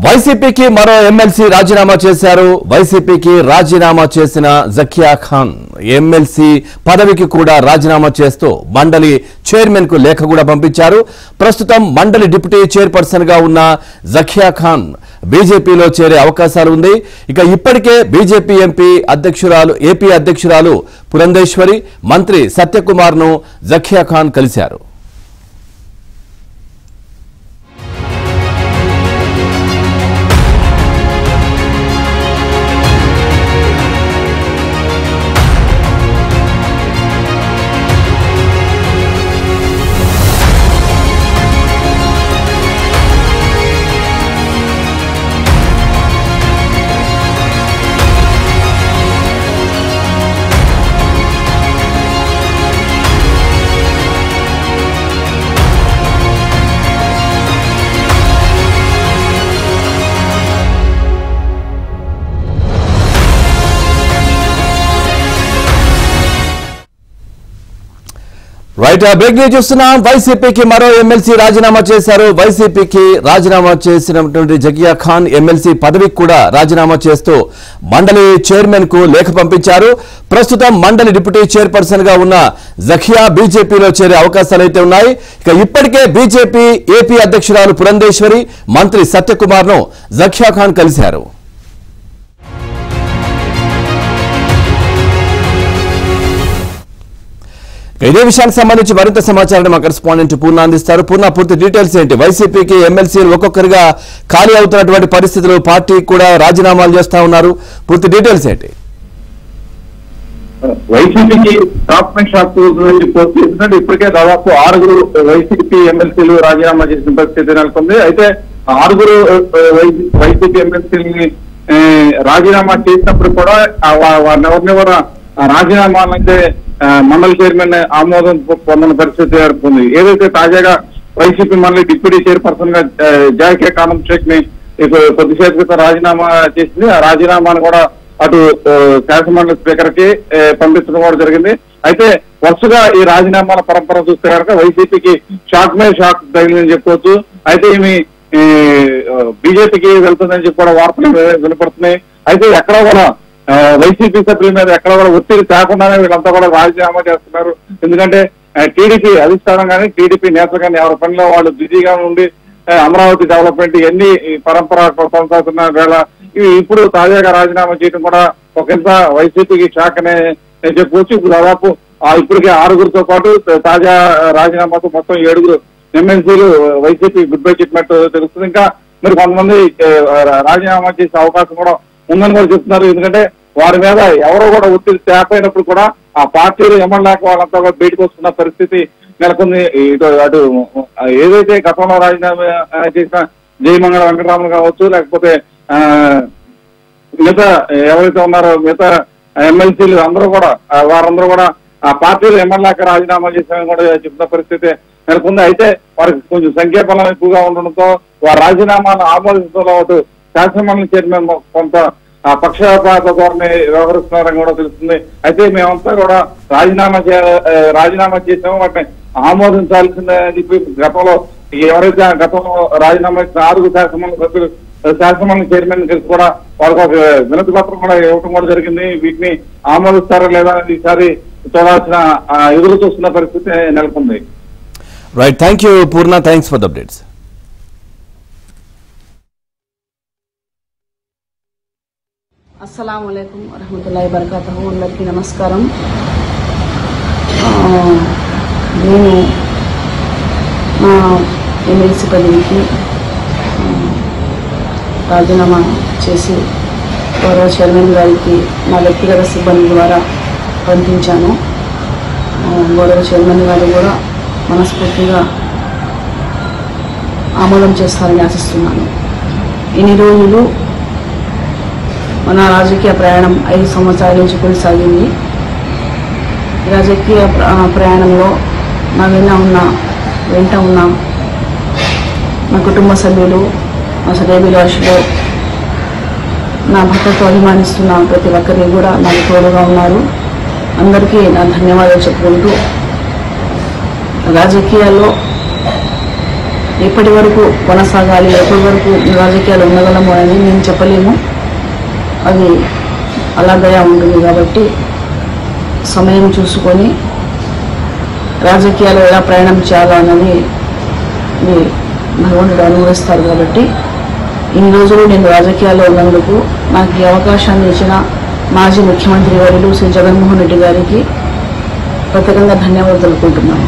వైసీపీకి మరో ఎమ్మెల్సీ రాజీనామా చేశారు. వైసీపీకి రాజీనామా చేసిన జకియా ఖాన్ ఎమ్మెల్సీ పదవికి కూడా రాజీనామా చేస్తూ మండలి చైర్మన్ కు లేఖ కూడా పంపించారు. ప్రస్తుతం మండలి డిప్యూటీ చైర్పర్సన్ గా ఉన్న జకియా ఖాన్ బీజేపీలో చేరే అవకాశాలు ఉంది. ఇక ఇప్పటికే బీజేపీ ఏపీ అధ్యక్షురాలు పురంధేశ్వరి, మంత్రి సత్యకుమార్ ను జకియా ఖాన్ కలిశారు. రైట్, బ్రేక్ న్యూస్ చూస్తున్నాం. వైసీపీకి మరో ఎమ్మెల్సీ రాజీనామా చేశారు. వైసీపీకి రాజీనామా చేసినటువంటి జకియా ఖాన్ ఎమ్మెల్సీ పదవికి కూడా రాజీనామా చేస్తూ మండలి చైర్మన్ కు లేఖ పంపించారు. ప్రస్తుతం మండలి డిప్యూటీ చైర్పర్సన్ గా ఉన్న జకియా బీజేపీలో చేరే అవకాశాలైతే ఉన్నాయి. ఇక ఇప్పటికే బీజేపీ ఏపీ అధ్యక్షురాలు పురంధేశ్వరి, మంత్రి సత్యకుమార్ ను జకియా ఖాన్ కలిశారు. ఇదే విషయానికి సంబంధించి మరింత సమాచారాన్ని మా కరెస్పాండెంట్ పూర్ణ అందిస్తారు. పూర్ణ, పూర్తి డీటెయిల్స్ ఏంటి? వైసీపీకి ఎమ్మెల్సీలు ఒక్కొక్కరిగా ఖాళీ అవుతున్నటువంటి పరిస్థితులు, పార్టీ కూడా రాజీనామాలు చేస్తా ఉన్నారు. పూర్తి డీటెయిల్స్ ఏంటి? వైసీపీకి షాక్ ఎందుకంటే ఇప్పటికే దాదాపు 6 వైసీపీ ఎమ్మెల్సీలు రాజీనామా చేసిన పరిస్థితి నెలకొంది. అయితే 6 వైసీపీ ఎమ్మెల్సీలని రాజీనామా చేసినప్పుడు కూడా వారిని కూడా రాజీనామాలంటే మండలి చైర్మన్ ఆమోదం పొందిన పరిస్థితి ఏర్పడింది. ఏదైతే తాజాగా వైసీపీ మండలి డిప్యూటీ చైర్పర్సన్ గా జాకియా ఖాన్ షేక్ ని కొద్దిసేపు క్రితం రాజీనామా చేసింది. ఆ రాజీనామాను కూడా అటు శాసనమండలి స్పీకర్ కి పంపించడం కూడా జరిగింది. అయితే వరుసగా ఈ రాజీనామాల పరంపర చూస్తే కనుక వైసీపీకి షాక్ మీద షాక్ తగిలిందని చెప్పుకోవచ్చు. అయితే ఈమె బీజేపీకి వెళ్తుందని చెప్పి కూడా వార్తలు వినపడుతున్నాయి. అయితే ఎక్కడా కూడా వైసీపీ సభ్యుల మీద ఎక్కడ కూడా ఒత్తిడి తేకుండానే వీళ్ళంతా కూడా రాజీనామా చేస్తున్నారు. ఎందుకంటే టీడీపీ అధిష్టానం కానీ టీడీపీ నేతలు కానీ ఎవరి పనిలో వాళ్ళు బిజీగా ఉండి అమరావతి డెవలప్మెంట్ ఇవన్నీ పరంపర కొనసాగుతున్న వేళ ఇప్పుడు తాజాగా రాజీనామా చేయడం కూడా ఒకంత వైసీపీకి షాక్ అనే చెప్పుకోవచ్చు. ఇప్పుడు దాదాపు ఇప్పటికే 6 పాటు తాజా రాజీనామాతో మొత్తం 7 ఎమ్మెల్సీలు వైసీపీ గుడ్ బై చెప్పినట్టు తెలుస్తుంది. ఇంకా మరి కొంతమంది రాజీనామా చేసే అవకాశం కూడా ఉందని కూడా చెప్తున్నారు. ఎందుకంటే వారి మీద ఎవరో కూడా ఒత్తిడి తేపోయినప్పుడు కూడా ఆ పార్టీలో ఎమ్మెల్యేక వాళ్ళంతా కూడా బయటకు వస్తున్న పరిస్థితి నెలకొంది. అటు ఏదైతే గతంలో రాజీనామా చేసిన జయమంగళ వెంకటరామన్ కావచ్చు, లేకపోతే మిగతా ఎవరైతే ఉన్నారో మిగతా ఎమ్మెల్సీలు అందరూ కూడా వారందరూ కూడా ఆ పార్టీలో ఎమ్మెల్యేక రాజీనామా చేశామని కూడా చెప్తున్న పరిస్థితి నెలకొంది. అయితే వారికి కొంచెం సంఖ్యాబలం ఎక్కువగా ఉండడంతో వారి రాజీనామాను ఆమోదించడంలో అటు శాసనమండలి చైర్మన్ కొంత పక్షపాత ధోరణి వ్యవహరిస్తున్నారని కూడా తెలుస్తుంది. అయితే మేమంతా కూడా రాజీనామా చేసామో వాటిని ఆమోదించాల్సిందని చెప్పి గతంలో ఎవరైతే గతంలో రాజీనామా చేసిన 6 శాసనమండలి సభ్యులు శాసనమండలి చైర్మన్ కలిసి కూడా వాళ్ళకి ఒక వినతి పత్రం కూడా ఇవ్వడం కూడా జరిగింది. వీటిని ఆమోదిస్తారా లేదా అనేది ఈసారి చూడాల్సిన ఎదురు చూస్తున్న పరిస్థితి నెలకొంది. Right, thank you Purna, thanks for the updates. అస్సలాముఅలైకుం వరహమతుల్లాహి వబరకాతుహు. అందరికీ నమస్కారం. నేను నా ఎమ్మెల్సీ పదవికి రాజీనామా చేసి గౌరవ చైర్మన్ గారికి నా వ్యక్తిగత సిబ్బంది ద్వారా పంపించాను. గౌరవ చైర్మన్ గారు కూడా మనస్ఫూర్తిగా ఆమోదం చేస్తారని ఆశిస్తున్నాను. ఇన్ని రోజులు మన రాజకీయ ప్రయాణం 5 సంవత్సరాల నుంచి కొనసాగింది. ఈ రాజకీయ ప్రయాణంలో నా వెంట ఉన్న నా కుటుంబ సభ్యులు, నా శ్రేయోభిలాషులు, నా భర్తతో అభిమానిస్తున్న ప్రతి ఒక్కరికి కూడా నాకు తోడుగా ఉన్నారు. అందరికీ నా ధన్యవాదాలు చెప్పుకుంటూ రాజకీయాల్లో ఎప్పటి వరకు కొనసాగాలి, ఎప్పటి వరకు రాజకీయాలు ఉండగలము అని మేము చెప్పలేము. అది అలాగయా ఉంటుంది. కాబట్టి సమయం చూసుకొని రాజకీయాలు ఎలా ప్రయాణం చేయాలన్నది భగవంతుడు అనుగ్రహిస్తారు. కాబట్టి ఇన్ని రోజులు నేను రాజకీయాల్లో ఉన్నందుకు నాకు ఈ అవకాశాన్ని ఇచ్చిన మాజీ ముఖ్యమంత్రి వర్యులు శ్రీ జగన్మోహన్ రెడ్డి గారికి ప్రత్యేకంగా ధన్యవాదాలు తెలుపుకుంటున్నాను.